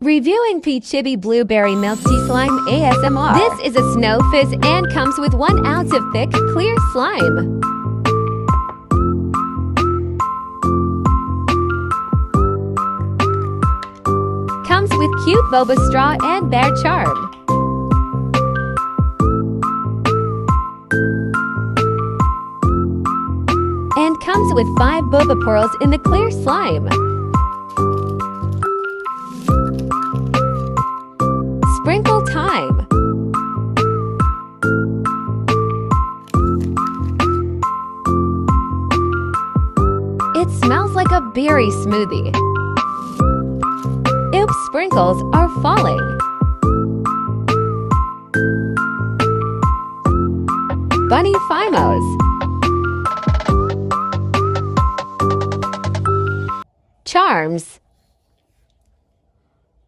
Reviewing Peachybbies Blueberry Milk Tea Slime ASMR. This is a snow fizz and comes with 1 ounce of thick, clear slime. Comes with cute boba straw and bear charm. And comes with 5 boba pearls in the clear slime. Sprinkle time. It smells like a berry smoothie. Oops, sprinkles are falling. Bunny Fimos. Charms.